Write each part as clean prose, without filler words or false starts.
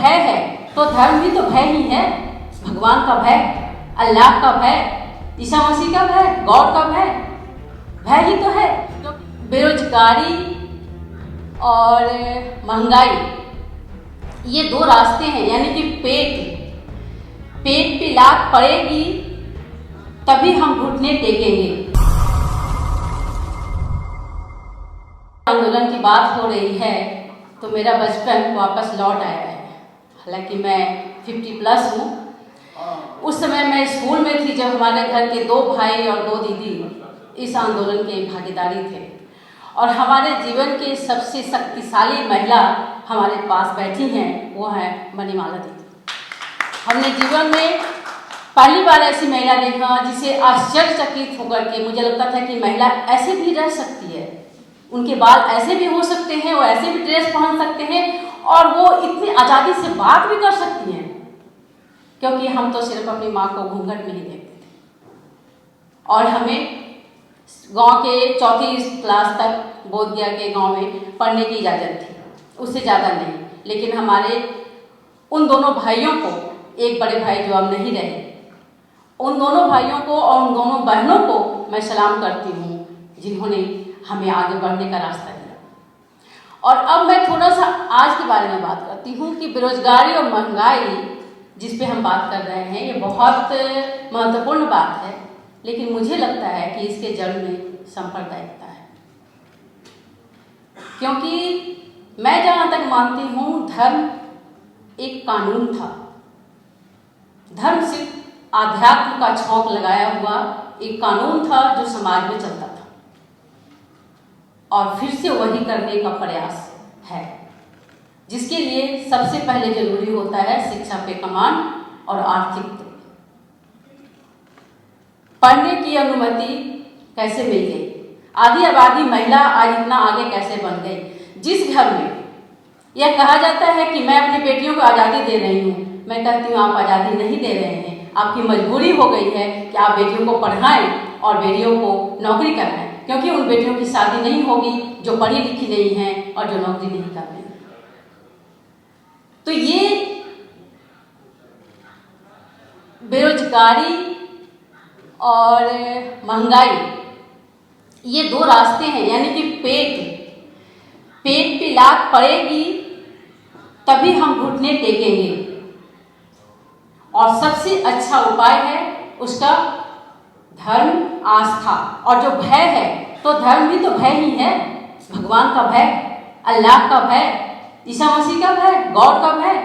भय है तो धर्म भी तो भय ही है। भगवान का भय, अल्लाह का भय, ईसा मसीह का भय, गॉड का भय, भय ही तो है। तो बेरोजगारी और महंगाई ये दो रास्ते हैं, यानी कि पेट पे लात पड़ेगी तभी हम घुटने टेकेंगे। आंदोलन की बात हो रही है तो मेरा बचपन वापस लौट आया है। हालांकि मैं 50+ हूँ। उस समय मैं स्कूल में थी जब हमारे घर के 2 भाई और 2 दीदी इस आंदोलन के भागीदारी थे, और हमारे जीवन की सबसे शक्तिशाली महिला हमारे पास बैठी हैं, वो है मणिमाला दीदी। हमने जीवन में पहली बार ऐसी महिला देखा जिसे आश्चर्यचकित होकर के मुझे लगता था कि महिला ऐसे भी रह सकती है, उनके बाल ऐसे भी हो सकते हैं, वो ऐसे भी ड्रेस पहन सकते हैं और वो इतनी आज़ादी से बात भी कर सकती हैं। क्योंकि हम तो सिर्फ अपनी माँ को घूंघट में ही देखते थे, और हमें गांव के 4th क्लास तक बोधगया के गांव में पढ़ने की इजाज़त थी, उससे ज़्यादा नहीं। लेकिन हमारे उन दोनों भाइयों को, एक बड़े भाई जो अब नहीं रहे, उन दोनों भाइयों को और उन दोनों बहनों को मैं सलाम करती हूँ जिन्होंने हमें आगे बढ़ने का रास्ता दिया। और अब मैं थोड़ा सा आज के बारे में बात करती हूँ कि बेरोजगारी और महंगाई जिस पे हम बात कर रहे हैं, ये बहुत महत्वपूर्ण बात है। लेकिन मुझे लगता है कि इसके जड़ में सांप्रदायिकता है, क्योंकि मैं जहाँ तक मानती हूँ धर्म एक कानून था। धर्म सिर्फ आध्यात्म का छौंक लगाया हुआ एक कानून था जो समाज में चलता था, और फिर से वही करने का प्रयास है, जिसके लिए सबसे पहले जरूरी होता है शिक्षा पे कमान और आर्थिक। पढ़ने की अनुमति कैसे मिल गई? आधी आबादी महिला आज इतना आगे कैसे बन गई? जिस घर में यह कहा जाता है कि मैं अपनी बेटियों को आज़ादी दे रही हूँ, मैं कहती हूँ आप आज़ादी नहीं दे रहे हैं, आपकी मजबूरी हो गई है कि आप बेटियों को पढ़ाएं और बेटियों को नौकरी कराएं, क्योंकि उन बेटियों की शादी नहीं होगी जो पढ़ी लिखी नहीं हैं और जो नौकरी नहीं कर रही। तो ये बेरोजगारी और महंगाई ये दो रास्ते हैं, यानी कि पेट पे लात पड़ेगी तभी हम घुटने टेकेंगे, और सबसे अच्छा उपाय है उसका धर्म, आस्था। और जो भय है तो धर्म भी तो भय ही है। भगवान का भय, अल्लाह का भय, ईसा मसीह का भय, गॉड का भय,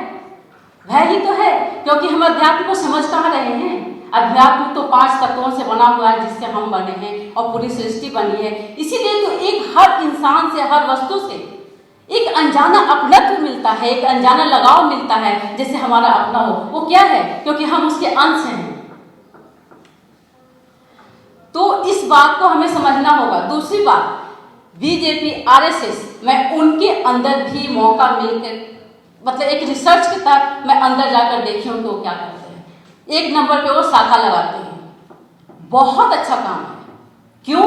भय ही तो है। क्योंकि हम अध्यात्म को समझ कहाँ रहे हैं? अध्यात्म तो 5 तत्वों से बना हुआ है जिससे हम बने हैं और पूरी सृष्टि बनी है। इसीलिए तो एक हर इंसान से, हर वस्तु से एक अनजाना अपनत्व मिलता है, एक अनजाना लगाव मिलता है, जैसे हमारा अपना हो। वो क्या है? क्योंकि हम उसके अंश हैं। तो इस बात को हमें समझना होगा। दूसरी बात, बीजेपी, आरएसएस, मैं उनके अंदर भी मौका मिलकर, मतलब एक रिसर्च के तहत मैं अंदर जाकर देखी हूँ कि वो क्या करते हैं। 1 नंबर पे वो शाखा लगाते हैं, बहुत अच्छा काम है। क्यों?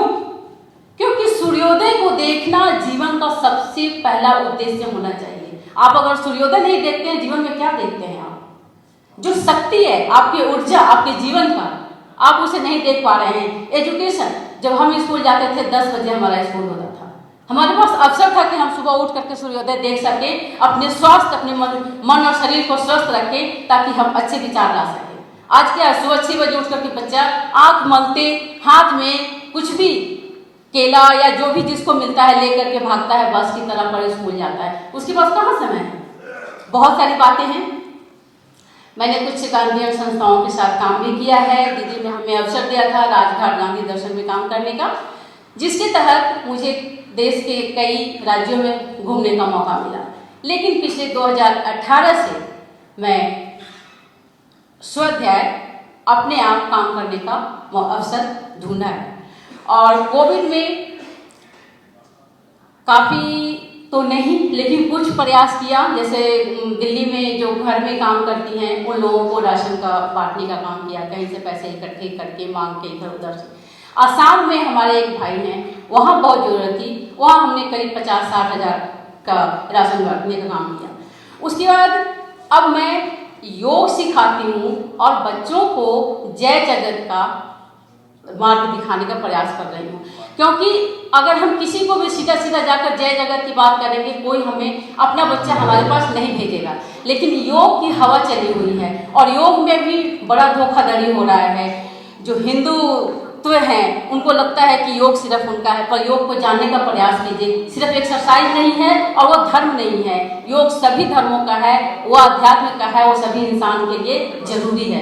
क्योंकि सूर्योदय को देखना जीवन का सबसे पहला उद्देश्य होना चाहिए। आप अगर सूर्योदय नहीं देखते हैं, जीवन में क्या देखते हैं आप? जो शक्ति है, आपकी ऊर्जा, आपके जीवन का, आप उसे नहीं देख पा रहे हैं। एजुकेशन, जब हम स्कूल जाते थे 10 बजे हमारा स्कूल होता था, हमारे पास अवसर था कि हम सुबह उठ करके सूर्योदय देख सकें, अपने स्वास्थ्य, अपने मन और शरीर को स्वस्थ रखें ताकि हम अच्छे विचार ला सकें। आज क्या है? सुबह 6 बजे उठ करके बच्चा आंख मलते हाथ में कुछ भी केला या जो भी जिसको मिलता है लेकर के भागता है, बस की तरह पर स्कूल जाता है। उसके पास कहाँ समय है? बहुत सारी बातें हैं। मैंने कुछ गांधीयन संस्थाओं के साथ काम भी किया है। दीदी ने हमें अवसर दिया था राजघाट गांधी दर्शन में काम करने का, जिसके तहत मुझे देश के कई राज्यों में घूमने का मौका मिला। लेकिन पिछले 2018 से मैं स्वाध्याय अपने आप काम करने का अवसर ढूंढा है। और कोविड में काफ़ी तो नहीं, लेकिन कुछ प्रयास किया। जैसे दिल्ली में जो घर में काम करती हैं उन लोगों को राशन का बांटने का काम किया, कहीं से पैसे इकट्ठे करके मांग के इधर उधर से। आसाम में हमारे एक भाई हैं, वहाँ बहुत ज़रूरत थी, वहाँ हमने करीब 50-60 हज़ार का राशन बांटने का काम किया। उसके बाद अब मैं योग सिखाती हूँ और बच्चों को जय जगत का मार्ग दिखाने का प्रयास कर रही हूँ, क्योंकि अगर हम किसी को भी सीधा सीधा जाकर जय जगत की बात करेंगे, कोई हमें अपना बच्चा हमारे पास नहीं भेजेगा। लेकिन योग की हवा चली हुई है और योग में भी बड़ा धोखाधड़ी हो रहा है। जो हिंदू हैं उनको लगता है कि योग सिर्फ उनका है, पर योग को जानने का प्रयास कीजिए। सिर्फ एक्सरसाइज नहीं है और वो धर्म नहीं है, योग सभी धर्मों का है, वो आध्यात्म का है, वो सभी इंसान के लिए जरूरी है।